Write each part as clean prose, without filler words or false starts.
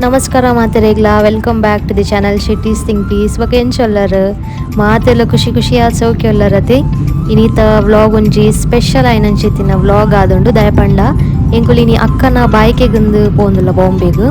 ನಮಸ್ಕಾರ ಮಾತೆರೆಗ್ಲ welcome back to the channel ಶಿಟೀಸ್ ಥಿಂಗ್ ಪೀಸ್ ಬೊಕ ಎಂಚೊಲ್ಲರ್ ಮಾತೆಲ್ಲ ಖುಷಿ ಖುಷಿಯಾದ ಸೌಖ್ಯ ಉಲ್ಲರತೆ ಇನ್ನೀತ ವ್ಲಾಗ್ ಒಂಜಿ ಸ್ಪೆಷಲ್ ಆಯ್ನಂಚಿತ್ತಿನ ವ್ಲಾಗ್ ಆದುಂಡು ದಯಪಂಡ ಎಂಕುಲಿನಿ ಅಕ್ಕನ ಬಾಯ್ಕೆಗಂದು ಪೋಂದುಲ್ಲ ಬಾಂಬೆಗ್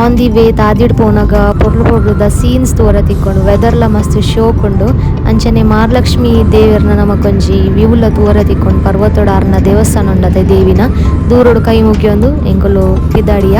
ಆನ್ ದಿ ವೇ ತಾದಿಡ್ ಪೋನಾಗ ಪೊರ್ಲು ಪೊರ್ಲುದ ಸೀನ್ಸ್ ತೋರ ತಿಕ್ಕೊಂಡು ವೆದರ್ಲ ಮಸ್ತ್ ಶೋಕುಂಡು ಅಂಚನೆ ಮಹಾಲಕ್ಷ್ಮಿ ದೇವೆರ್ನ ನಮಕೊಂಜಿ ವ್ಯೂಲ ತೂರ ತಿಕ್ಕೊಂಡು ಪರ್ವತೋಡ ಆರ್ನ ದೇವಸ್ಥಾನ ಉಂಡತೆ ದೇವಿನ ದೂರೊಡು ಕೈ ಮುಗಿಯೊಂದು ಎಂಕುಲು ಪಿದಾಡಿಯ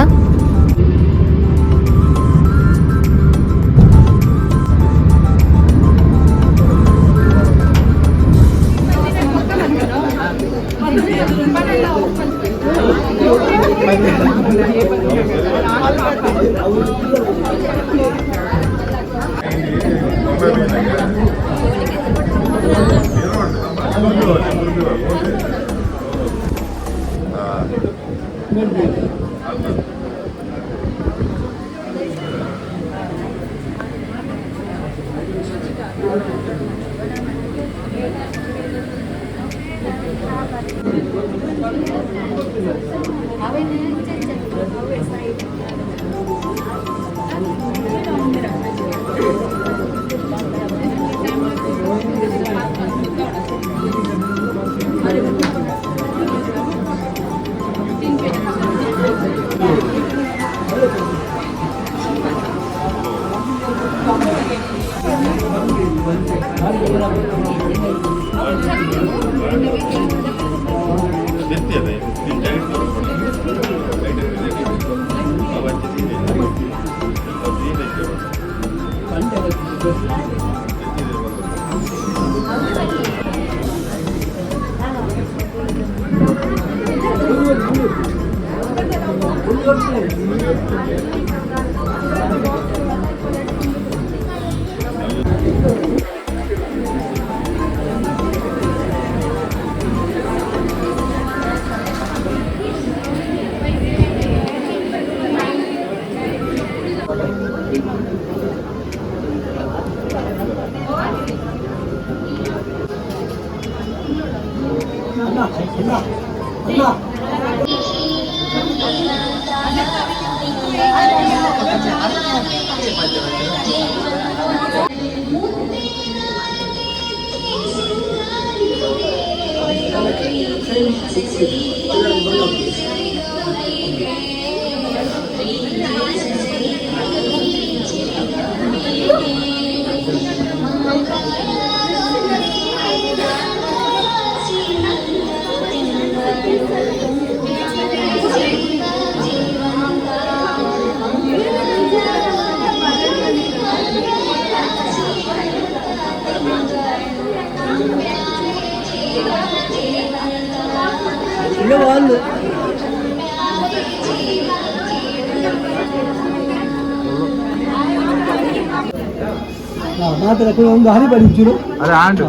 ಮಾತ್ರ ಒಂದು ಹರಿಪಾಡಿ ಚೂರು ಅದೇ ಆಂಡು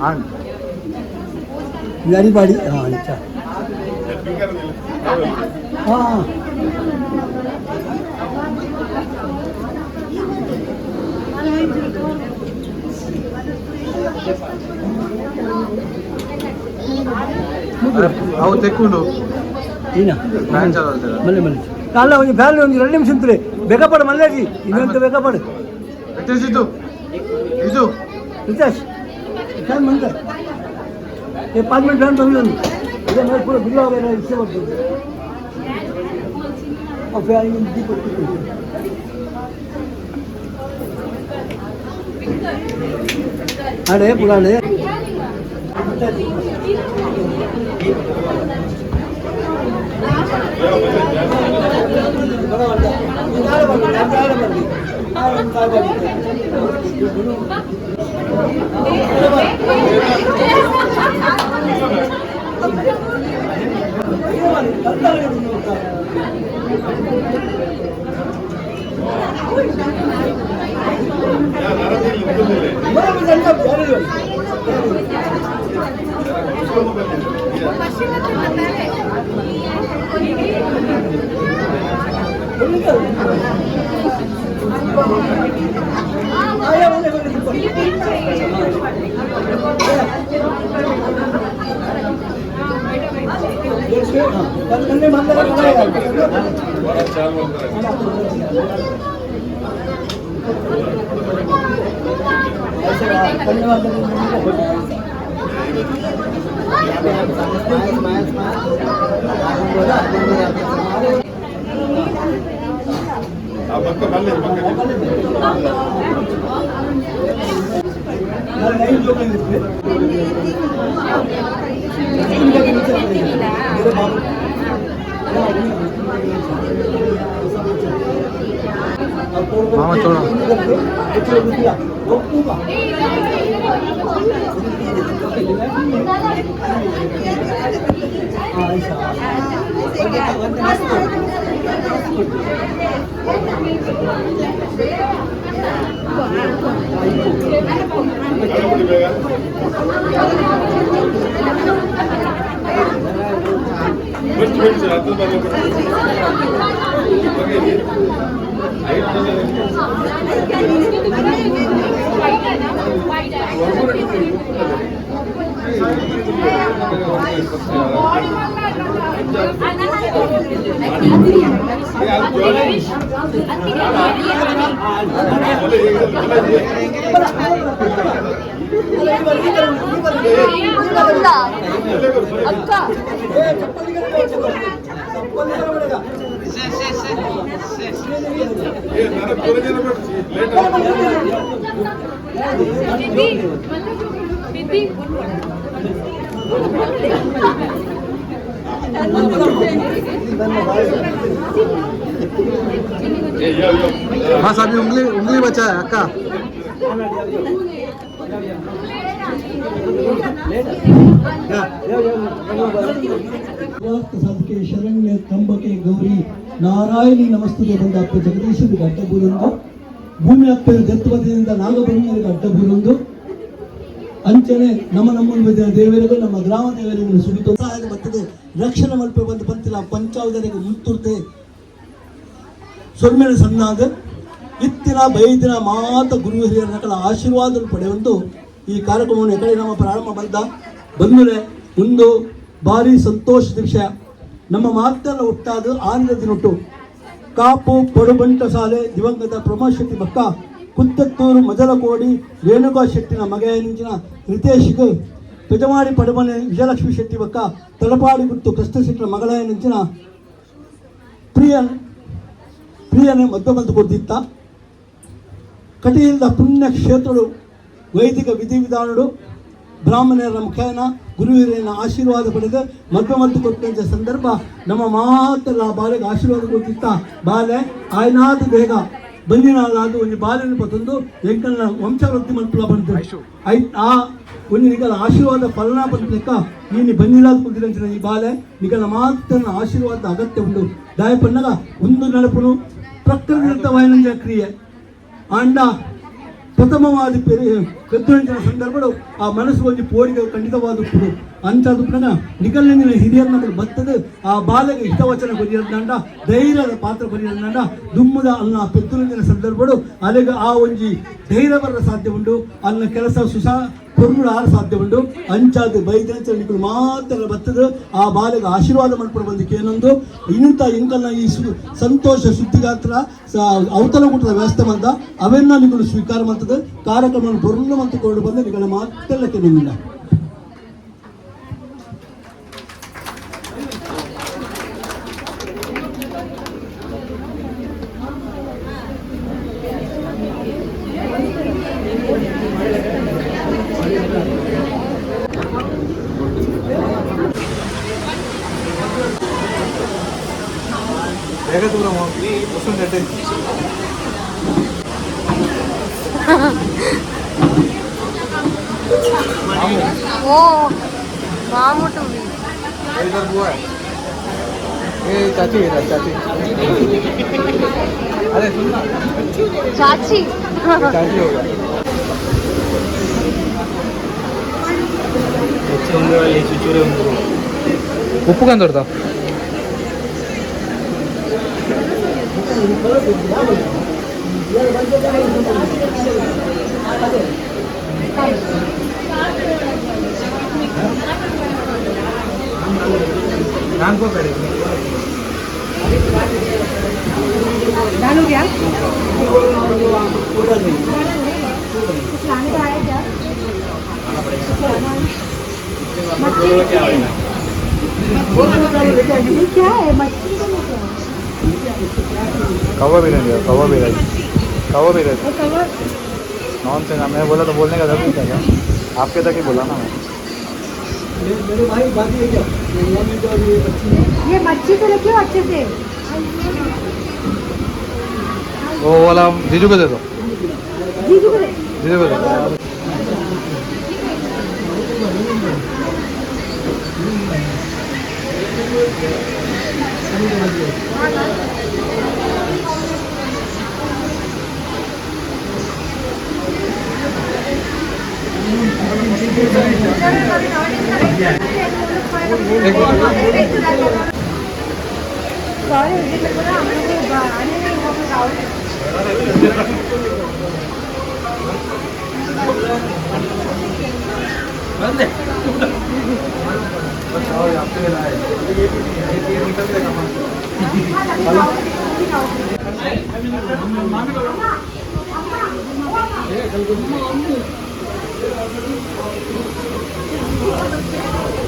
ಆಂಡು ಇದು ಹರಿಪಾಡಿ ಹಾಂ ಹಾಂ ಅವು ತೆಕ್ಕೊಂಡು ಏನ ಮಲ್ಲೆ ಮಲ್ಲೆ ಅಲ್ಲ ಒಂದು ಫ್ಯಾನ್ ಒಂದು 2 ನಿಮಿಷ ಅಂತಾರೆ ಬೇಕಾಪಡು ಮಲ್ಲೇಜಿ ಇನ್ನೊಂದು ಬೇಕಾಪಡು ಇದು ಇದು ರಿಚಾರ್ಜ್ ಫ್ಯಾನ್ ಬಂದ 5 ಮಿನಿಟ್ ಫ್ಯಾನ್ ತಂದು ಇದೇ ಮೇಲೆ ಪೂರ ಬಿಲ್ ಆಗೇನ ಇಷ್ಟೇ ಬರ್ತದೆ ಆ ಫ್ಯಾನ್ ದೀಪ ಅಡೆ ಪುರಾಣೆ कन्ने मानला मामा छोड़ो बस अभी उंगली उंगली बचा है अक्का साधके शरण्य त्र्यंबके गौरी नारायणी नमस्तुते ಬಂದ ಅಪ್ಪ ಜಗದೀಶನಿಗೆ ಅಡ್ಡ ಬೂರೊಂದು ಭೂಮಿ ಅಪ್ಪ ದತ್ತವದಿಂದ ನಾಗಬ್ರಹ್ಮನಿಗೆ ಅಡ್ಡ ಬೂರೊಂದು ಅಂಚನೆ ನಮ್ಮ ದೇವರಿಗೂ ನಮ್ಮ ಗ್ರಾಮ ದೇವರಿಗೂ ಸುಡಿತು ಸಹಾಯ ಬರ್ತದೆ ರಕ್ಷಣೆ ಮಲ್ಪೆ ಬಂದು ಬಂತಿಲ್ಲ ಪಂಚಾವಧರಿಗೆ ಮುತ್ತುರ್ತೆ ಸೊರ್ಮೇಲೆ ಸಣ್ಣಾದ ಇತ್ತಿನ ಬೈದಿನ ಮಾತ ಗುರು ಹಿರಿಯರ ನಕಲ ಆಶೀರ್ವಾದ ಪಡೆಯುವಂತು ಈ ಕಾರ್ಯಕ್ರಮವನ್ನು ಎಕಡೆ ನಮ್ಮ ಪ್ರಾರಂಭ ಬಂದರೆ ಒಂದು ಭಾರಿ ಸಂತೋಷದ ವಿಷಯ ನಮ್ಮ ಮಾತೆಲ್ಲ ಹುಟ್ಟಾದ ಆಂಧ್ರ ದಿನೊಟ್ಟು ಕಾಪು ಪಡುಬಂಟ ಶಾಲೆ ದಿವಂಗತ ಪ್ರಮೋದ್ ಶೆಟ್ಟಿ ಬಕ್ಕ ಕುತ್ತತ್ತೂರು ಮಜಲಕೋಡಿ ರೇಣುಕಾ ಶೆಟ್ಟಿನ ಮಗ ಎಂಚಿನ ರಿತೇಶ್ಗೆ ಪೆಜಮಾಡಿ ಪಡುಮನೆ ವಿಜಯಲಕ್ಷ್ಮಿ ಶೆಟ್ಟಿ ಬಕ್ಕ ತಲಪಾಡಿ ಗುತ್ತು ಕೃಷ್ಣ ಶೆಟ್ಟಿನ ಮಗಳ ಎಂಚಿನ ಪ್ರಿಯನೇ ಮದ್ದು ಕೊಡ್ತಿತ್ತ ಕಟಿಯಿಂದ ಪುಣ್ಯ ಕ್ಷೇತ್ರಗಳು ವೈದಿಕ ವಿಧಿವಿಧಾನಗಳು ಬ್ರಾಹ್ಮಣರ ಮುಖೇನ ಗುರು ಹಿರಿಯನ ಆಶೀರ್ವಾದ ಪಡೆದು ಮದ್ದು ಕೊಟ್ಟಂಥ ಸಂದರ್ಭ ನಮ್ಮ ಮಾತೆಲ್ಲ ಬಾಲೆಗೆ ಆಶೀರ್ವಾದ ಕೊಡ್ತಿತ್ತ ಬಾಲೆ ಆಯ್ನಾದ ಬೇಗ ಬಂದಿನಾಲಾದು ಒಂದು ಬಾಲೆನ ಪತ್ತೊಂದು ಎಂಕಲ್ನ ವಂಶವೃತ್ತಿ ಮಲ್ಪಲ ಬಂತು ಆ ಒಂದು ನಿಗಲ ಆಶೀರ್ವಾದ ಫಲನ ಪಂತಲೆಕ್ಕ ನೀನು ಬಂದಿಲಾದ ಕುಂತಿರಂಚಿನ ಈ ಬಾಲೆ ನಿಗಲ ಮಾತನ್ನ ಆಶೀರ್ವಾದ ಅಗತ್ಯ ಉಂಟು ದಾಯಪನ್ನಗ ಒಂದು ನಡಪನು ಪ್ರಕೃತಿದತ್ತವಾಯಿನ ಕ್ರಿಯೆ ಆಂಡ ಪ್ರಥಮವಾದ ಪೆದ್ದುಂಚಿನ ಸಂದರ್ಭಗಳು ಆ ಮನಸ್ಸು ಒಂದು ಪೋಡಿಗೆ ಖಂಡಿತವಾದ ಅಂಥದ್ದು ಪುನಃ ನಿಗಲಿನ ಹಿರಿಯರ ನಮಗೆ ಬರ್ತದೆ ಆ ಬಾಲೆಗೆ ಹಿತವಚನ ಕೊರಿಯರ್ದಂಡ ಧೈರ್ಯದ ಪಾತ್ರ ಕೊರಿಯರ್ದಂಡ ದುಮ್ಮದ ಅನ್ನ ಪೆದ್ದುಂಚಿನ ಸಂದರ್ಭಗಳು ಅಲ್ಲಿಗೆ ಆ ಒಂಜಿ ಧೈರ್ಯ ಬರಲು ಸಾಧ್ಯ ಉಂಟು ಅನ್ನ ಕೆಲಸ ಕೊರ್ಮುಳು ಆರು ಸಾಧ್ಯ ಉಂಟು ಅಂಚಾದ ಬೈದಂಚಗಳು ಮಾತ್ರ ಬರ್ತದೆ ಆ ಬಾಲೆಗೆ ಆಶೀರ್ವಾದ ಮಾಡ್ಕೊಂಡು ಬಂದಕ್ಕೆ ಏನೊಂದು ಇಂಥ ಇಂಕಲ್ನ ಈ ಸಂತೋಷ ಸುದ್ದಿಗಾತ್ರ ಔತಣಕೂಟದ ವ್ಯವಸ್ಥೆ ಬಂದ ಅವೆಲ್ಲ ನಿಗಳು ಸ್ವೀಕಾರ ಮಾಡ್ತದೆ ಕಾರ್ಯಕ್ರಮವನ್ನು ಪೂರ್ಣ ಮಂತುಕೊಂಡು ಬಂದು ನಿಗಳ ಮಾತೆಲ್ಲಕ್ಕೆ ನಿಮ್ಮಿಲ್ಲ ಬೇಗ ದೂರ ವಸುಂಧತೆ ओ मामू टू इधर बुआ है ये चाची इधर चाची अरे सुनना चाची चाची होगा ಉಪ್ಪು ಕಂದೋಡ್ದ नाम को पेड़े डालू क्या पूरा नहीं कुछ लाने का आया क्या ये क्या है मछली का क्या है कवा भी नहीं कवा भी नहीं कवा भी नहीं और कवर नॉन से ना मैं बोला तो बोलने का जरूरत नहीं था आपके तक ही बोला ना मैं मेरे भाई बाकी है क्या ये मच्छी तो रखियो अच्छे से वो वाला जीजू को दे दो जीजू को दे जीजू को दे दो सॉरी मुझे बोला हम लोग को आने नहीं हुआ कुछ आउट निकल